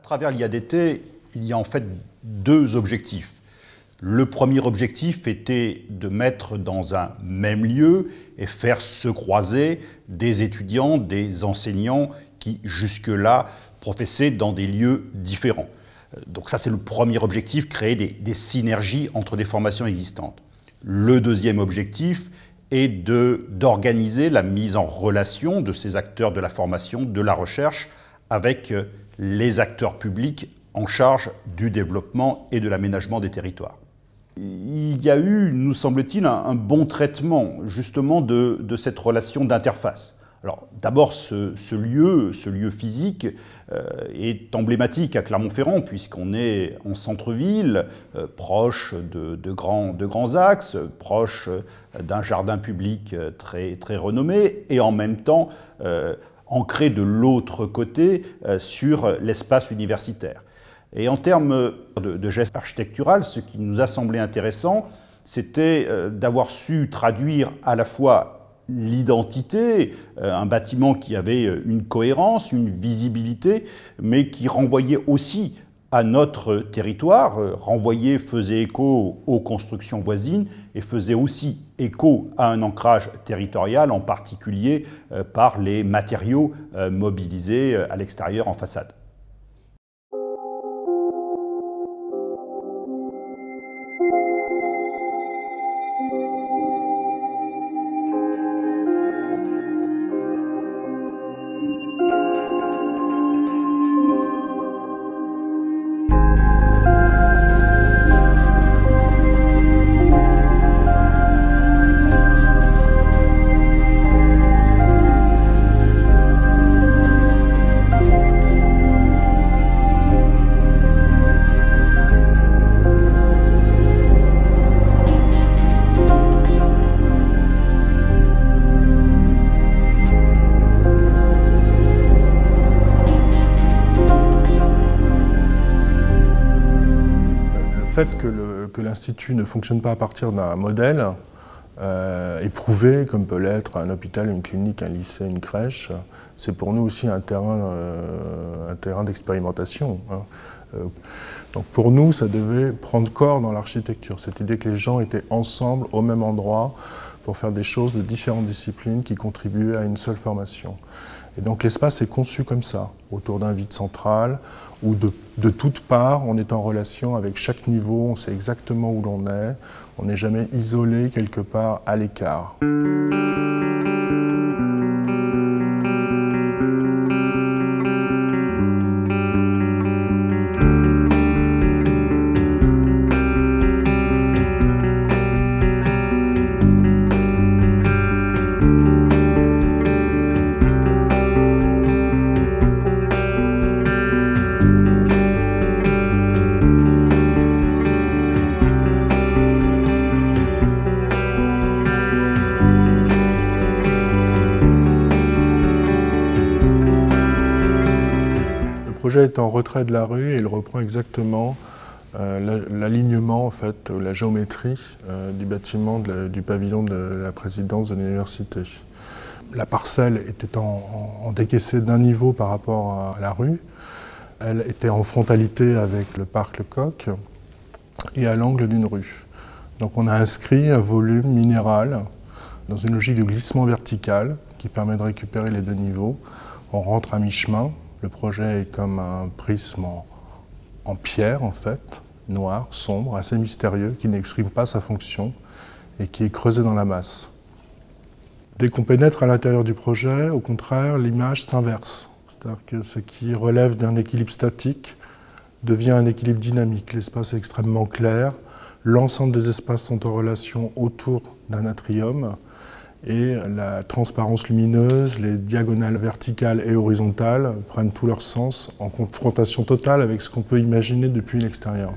travers l'IADT, il y a en fait deux objectifs. Le premier objectif était de mettre dans un même lieu et faire se croiser des étudiants, des enseignants qui jusque-là professaient dans des lieux différents. Donc ça, c'est le premier objectif, créer des synergies entre des formations existantes. Le deuxième objectif est d'organiser la mise en relation de ces acteurs de la formation, de la recherche, avec les acteurs publics en charge du développement et de l'aménagement des territoires. Il y a eu, nous semble-t-il, un bon traitement justement de cette relation d'interface. Alors d'abord, ce lieu physique est emblématique à Clermont-Ferrand puisqu'on est en centre-ville, proche de grands axes, proche d'un jardin public très renommé et en même temps ancré de l'autre côté sur l'espace universitaire. Et en termes de geste architectural, ce qui nous a semblé intéressant, c'était d'avoir su traduire à la fois l'identité, un bâtiment qui avait une cohérence, une visibilité, mais qui renvoyait aussi à notre territoire, faisait écho aux constructions voisines et faisait aussi écho à un ancrage territorial, en particulier par les matériaux mobilisés à l'extérieur en façade. Le fait que l'Institut ne fonctionne pas à partir d'un modèle éprouvé, comme peut l'être un hôpital, une clinique, un lycée, une crèche, c'est pour nous aussi un terrain d'expérimentation. Donc pour nous, ça devait prendre corps dans l'architecture, cette idée que les gens étaient ensemble au même endroit pour faire des choses de différentes disciplines qui contribuaient à une seule formation. Et donc l'espace est conçu comme ça, autour d'un vide central, où de toutes parts, on est en relation avec chaque niveau, on sait exactement où l'on est, on n'est jamais isolé quelque part à l'écart. Le projet est en retrait de la rue et il reprend exactement l'alignement, en fait, la géométrie du bâtiment du pavillon de la présidence de l'université. La parcelle était en décaissé d'un niveau par rapport à la rue. Elle était en frontalité avec le parc Lecoq et à l'angle d'une rue. Donc on a inscrit un volume minéral dans une logique de glissement vertical qui permet de récupérer les deux niveaux. On rentre à mi-chemin. Le projet est comme un prisme en pierre, en fait, noir, sombre, assez mystérieux, qui n'exprime pas sa fonction et qui est creusé dans la masse. Dès qu'on pénètre à l'intérieur du projet, au contraire, l'image s'inverse. C'est-à-dire que ce qui relève d'un équilibre statique devient un équilibre dynamique. L'espace est extrêmement clair, l'ensemble des espaces sont en relation autour d'un atrium, et la transparence lumineuse, les diagonales verticales et horizontales prennent tout leur sens en confrontation totale avec ce qu'on peut imaginer depuis l'extérieur.